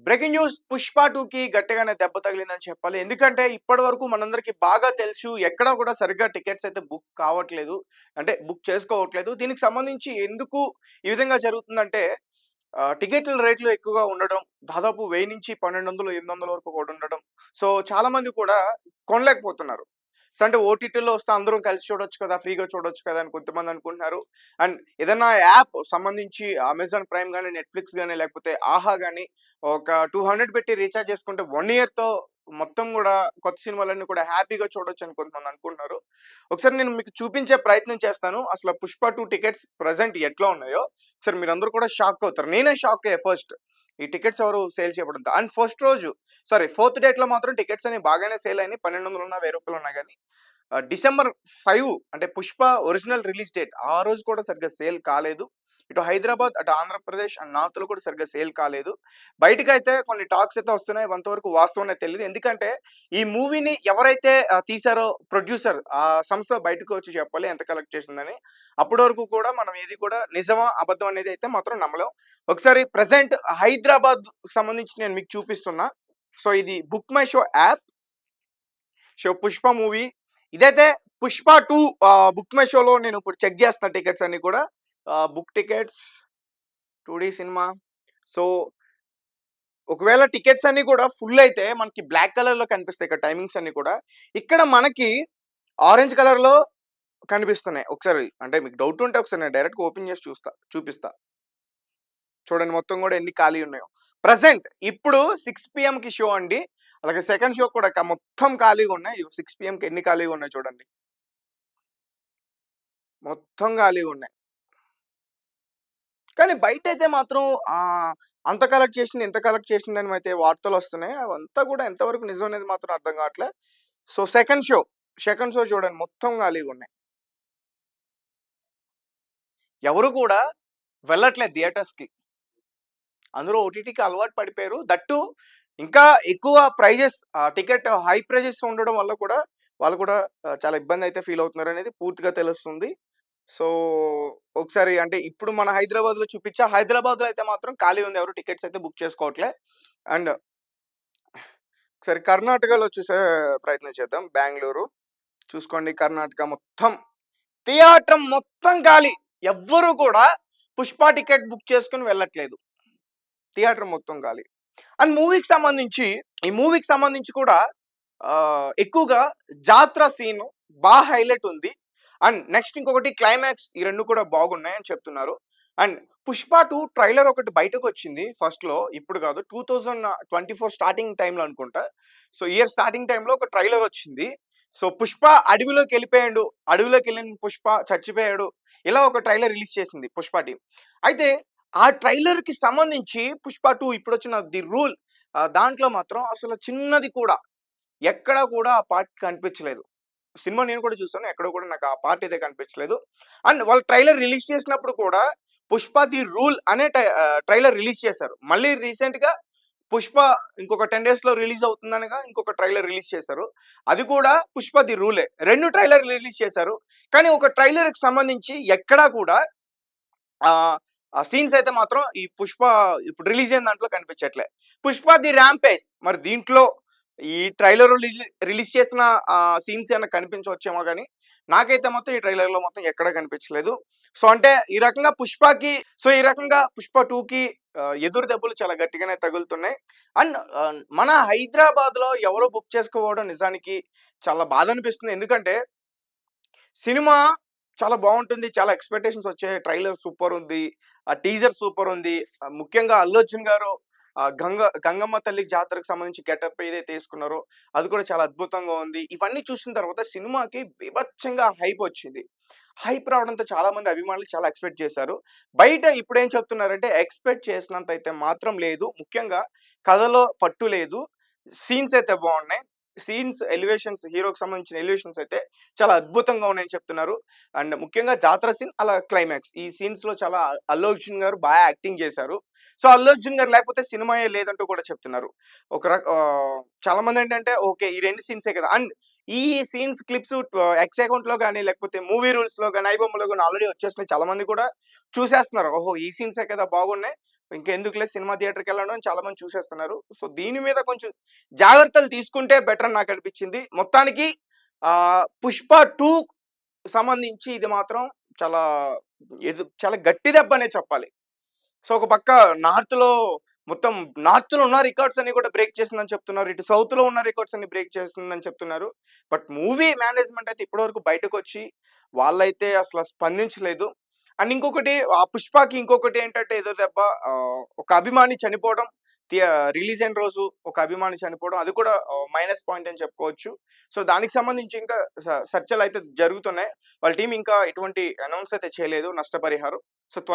Breaking news 'Pushpa 2'కి గట్టిగానే దెబ్బ తగిలిందని చెప్పాలి. ఎందుకంటే ఇప్పటివరకు మనందరికీ బాగా తెలుసు ఎక్కడా కూడా సరిగ్గా టికెట్స్ అయితే బుక్ కావట్లేదు. అంటే బుక్ చేసుకోవట్లేదు. దీనికి సంబంధించి ఎందుకు ఈ విధంగా జరుగుతుందంటే టికెట్ల రేట్లు ఎక్కువగా ఉండడం. దాదాపు 1000-1200, 800 వరకు కూడా ఉండడం. సో చాలా మంది కూడా కొనలేకపోతున్నారు. సో అంటే ఓటీటీలో వస్తే అందరం కలిసి చూడొచ్చు కదా! ఫ్రీగా చూడొచ్చు కదా! అని కొంతమంది అనుకుంటున్నారు. అండ్ ఏదన్నా యాప్ సంబంధించి అమెజాన్ ప్రైమ్ గాని, నెట్‌ఫ్లిక్స్ గాని లేకపోతే ఆహా గాని ఒక 200 పెట్టి రీచార్జ్ చేసుకుంటే 1 ఇయర్‌తో మొత్తం గూడా కొత్త సినిమాలన్నీ కూడా హ్యాపీగా చూడొచ్చని కొంతమంది అనుకుంటున్నారు. ఒకసారి నేను మీకు చూపించే ప్రయత్నం చేస్తాను. అసల 'పుష్ప 2' టికెట్స్ ప్రెజెంట్ ఎట్లా ఉన్నాయో ఒకసారి మీరందరూ కూడా షాక్ అవుతారు. నేనే షాక్ అయ్యా ఫస్ట్. ఈ టికెట్స్ ఎవరు సేల్ చేయబడంతో. అండ్ ఫస్ట్ రోజు ఫోర్త్ డేట్‌లో మాత్రం టికెట్స్ అనేవి బాగానే సేల్ అయినాయి. 1200 ఉన్నా, రూ. 1000 ఉన్నా గాని డిసెంబర్ 5 అంటే 'పుష్ప' ఒరిజినల్ రిలీజ్ డేట్ ఆ రోజు కూడా సరిగ్గా సేల్ కాలేదు. ఇటు హైదరాబాద్, అటు ఆంధ్రప్రదేశ్ అండ్ నార్త్‌లో కూడా సరిగ్గా సేల్ కాలేదు. బయటికైతే కొన్ని టాక్స్ అయితే వస్తున్నాయి. ఎంతవరకు వాస్తవమో తెలీదు. ఎందుకంటే ఈ మూవీని ఎవరైతే తీశారో ప్రొడ్యూసర్ ఆ సంస్థ బయటకు వచ్చి చెప్పాలి ఎంత కలెక్ట్ చేసిందని. అప్పటి వరకు కూడా మనం ఏది కూడా నిజమా, అబద్ధం అనేది అయితే మాత్రం నమ్మలేం. ఒకసారి ప్రెజెంట్ హైదరాబాద్‌కి సంబంధించి నేను మీకు చూపిస్తున్నా. సో ఇది book my show app. So 'Pushpa' movie ఇదైతే 'పుష్ప 2' బుక్ మై షోలో నేను ఇప్పుడు చెక్ చేస్తున్నా టికెట్స్ అన్ని కూడా. Book tickets 2 cinema. సో ఒకవేళ టికెట్స్ అన్ని కూడా ఫుల్ అయితే మనకి బ్లాక్ కలర్‌లో కనిపిస్తాయి ఇక్కడ టైమింగ్స్ అన్ని కూడా. ఇక్కడ మనకి ఆరెంజ్ కలర్‌లో కనిపిస్తున్నాయి. ఒకసారి అంటే మీకు డౌట్ ఉంటే ఒకసారి నేను డైరెక్ట్‌గా ఓపెన్ చేసి చూపిస్తా. చూడండి మొత్తం కూడా ఎన్ని ఖాళీ ఉన్నాయో. ప్రెజెంట్ ఇప్పుడు 6 పీఎంకి షో అండి. అలాగే సెకండ్ షో కూడా మొత్తం ఖాళీగా ఉన్నాయి. 6 పీఎంకి ఎన్ని ఖాళీగా ఉన్నాయి చూడండి. మొత్తం ఖాళీగా ఉన్నాయి. కానీ బయటైతే మాత్రం అంత కలెక్ట్ చేసింది, ఇంత కలెక్ట్ చేసిందని అయితే వార్తలొస్తున్నాయి. అవంతా కూడా ఎంతవరకు నిజం అనేది మాత్రం అర్థం కావట్లే. సో సెకండ్ షో చూడండి మొత్తం ఖాళీగున్నాయి. ఎవరు కూడా వెళ్ళట్లేదు థియేటర్స్‌కి. అందరూ ఓటీటీకి అలవాటు పడిపోయారు. దట్టు ఇంకా ఎక్కువ ప్రైజెస్ టికెట్ హై ప్రైజెస్ ఉండడం వల్ల కూడా వాళ్ళు కూడా చాలా ఇబ్బందయితే ఫీల్ అవుతున్నారనేది పూర్తిగా తెలుస్తుంది. సో, ఒకసారి అంటే ఇప్పుడు మన హైదరాబాద్‌లో చూపిచ్చా. హైదరాబాద్‌లో అయితే మాత్రం ఖాళీ ఉంది. ఎవరు టికెట్స్ అయితే బుక్ చేసుకోవట్లే. అండ్ ఒకసారి కర్ణాటకలో చూసే ప్రయత్నం చేద్దాం. బెంగుళూరు చూసుకోండి. కర్ణాటక మొత్తం థియేటర్ మొత్తం ఖాళీ. ఎవ్వరు కూడా 'పుష్ప' టికెట్ బుక్ చేసుకొని వెళ్ళట్లేదు. థియేటర్ మొత్తం ఖాళీ. అండ్ ఈ మూవీకి సంబంధించి కూడా ఎక్కువగా జాత్ర సీన్ హైలైట్ ఉంది. అండ్ నెక్స్ట్ ఇంకొకటి క్లైమాక్స్ ఈ 2 కూడా బాగున్నాయని చెప్తున్నారు. అండ్ 'పుష్ప 2' ట్రైలర్ ఒకటి బయటకొచ్చింది ఫస్ట్‌లో. ఇప్పుడు కాదు 2024 స్టార్టింగ్ టైమ్‌లో అనుకుంటా. సో, ఇయర్ స్టార్టింగ్ టైమ్‌లో ఒక ట్రైలర్ వచ్చింది. సో, 'పుష్ప' అడవిలోకెళ్ళిపోయాడు. అడవిలోకెళ్ళిన 'పుష్ప' చచ్చిపోయాడు. ఇలా ఒక ట్రైలర్ రిలీజ్ చేసింది 'పుష్ప' టీమ్. అయితే ఆ ట్రైలర్‌కి సంబంధించి 'పుష్ప 2' ఇప్పుడొచ్చిన 'ది రూల్' దాంట్లో మాత్రం అసలు చిన్నది కూడా ఎక్కడ కూడా ఆ పార్ట్ కనిపించలేదు. సినిమా నేను కూడా చూసాను. ఎక్కడ కూడా నాకు ఆ పార్ట్ అయితే కనిపించలేదు. అండ్ వాళ్ళు ట్రైలర్ రిలీజ్ చేసినప్పుడు కూడా 'పుష్ప ది రూల్' అనే ట్రైలర్ రిలీజ్ చేశారు. మళ్ళీ రీసెంట్‌గా 'పుష్ప' ఇంకొక 10 డేస్‌లో రిలీజ్ అవుతుందనగా ఇంకొక ట్రైలర్ రిలీజ్ చేశారు. అది కూడా 'పుష్ప ది రూలే.' 2 ట్రైలర్‌లు రిలీజ్ చేశారు. కానీ ఒక ట్రైలర్‌కి సంబంధించి ఎక్కడా కూడా ఆహ్, ఆ సీన్స్ అయితే మాత్రం ఈ 'పుష్ప' ఇప్పుడు రిలీజ్ అయిన దాంట్లో కనిపించట్లే. 'పుష్ప ది ర్యాంపేజ్' మరి దీంట్లో ఈ ట్రైలర్ రిలీజ్ చేసిన సీన్స్ ఏమైనా కనిపించవచ్చేమో గానీ, నాకైతే మొత్తం ఈ ట్రైలర్‌లో మొత్తం ఎక్కడ కనిపించలేదు. సో, అంటే ఈ రకంగా 'పుష్ప 2'కి ఎదురు దెబ్బలు చాలా గట్టిగానే తగులుతున్నాయి. అండ్ మన హైదరాబాద్‌లో ఎవరో బుక్ చేసుకోకపోవడం నిజానికి చాలా బాధనిపిస్తుంది. ఎందుకంటే సినిమా చాలా బావుంటుంది. చాలా ఎక్స్‌పెక్టేషన్స్ వచ్చాయి. ట్రైలర్ సూపరుంది. టీజర్ సూపరుంది. ముఖ్యంగా 'అల్లు అర్జున్' గారు గంగమ్మ తల్లి జాతరకు సంబంధించి గెటప్ ఏదైతే యేసుకున్నారో అది కూడా చాలా అద్భుతంగా ఉంది. ఇవన్నీ చూసిన తర్వాత సినిమాకి బీభత్సంగా హైపొచ్చింది. హైప్ రావడంతో చాలా మంది అభిమానులు చాలా ఎక్స్‌పెక్ట్ చేశారు. బయట ఇప్పుడేం చెప్తున్నారంటే ఎక్స్‌పెక్ట్ చేసినంత అయితే మాత్రం లేదు. ముఖ్యంగా కథలో పట్టు లేదు. సీన్స్ అయితే బావున్నాయి. ఎలివేషన్స్ హీరోకి సంబంధించిన ఎలివేషన్స్ అయితే చాలా అద్భుతంగా ఉన్నాయని చెప్తున్నారు. అండ్ ముఖ్యంగా జాతర సీన్ అలా క్లైమాక్స్ ఈ సీన్స్‌లో చాలా అల్లు అర్జున్ గారు యాక్టింగ్ చేశారు. సో, అల్లు అర్జున్ గారు లేకపోతే సినిమాయే లేదంటూ కూడా చెప్తున్నారు. చాలా మందేంటంటే ఓకే. ఈ 2 సీన్సే కదా! అండ్ ఈ సీన్స్ క్లిప్స్ ఎక్స్ అకౌంట్‌లో గాని లేకపోతే మూవీ రూల్స్‌లో గాని, ఐబొమ్మలో గాని ఆల్రెడీ వచ్చేసినాయి. చాలా మంది కూడా చూసేస్తున్నారు. ఓహో! ఈ సీన్సే కదా బాగున్నాయి. ఇంకెందుకులే సినిమా థియేటర్‌కెళ్ళడం అని చాలా మంది చూసేస్తున్నారు. సో, దీని మీద కొంచెం జాగ్రత్తలు తీసుకుంటే బెటర్ అని నాకనిపించింది. మొత్తానికి 'పుష్ప 2' సంబంధించి ఇది మాత్రం చాలా చాలా గట్టి దెబ్బనే చెప్పాలి. సో, ఒక పక్క నార్త్‌లో మొత్తం నార్త్‌లో ఉన్న రికార్డ్స్ అన్ని కూడా బ్రేక్ చేసిందని చెప్తున్నారు. ఇటు సౌత్‌లో ఉన్న రికార్డ్స్ అన్ని బ్రేక్ చేసిందని చెప్తున్నారు. బట్ మూవీ మేనేజ్‌మెంట్ అయితే ఇప్పటివరకు బయటకొచ్చి వాళ్ళైతే అసల స్పందించలేదు. అండ్ ఇంకొకటి ఆ 'పుష్పకి' ఇంకొకటి ఏంటంటే ఎదురు దెబ్బ ఒక అభిమాని చనిపోవడం. రిలీజ్ అయిన రోజు ఒక అభిమాని చనిపోవడం అది కూడా మైనస్ పాయింట్ అని చెప్పుకోవచ్చు. సో, దానికి సంబంధించి ఇంకా చర్చలైతే జరుగుతున్నాయి. వాళ్ళ టీమ్ ఇంకా ఎటువంటి అనౌన్స్ అయితే చేయలేదు నష్టపరిహారం. సో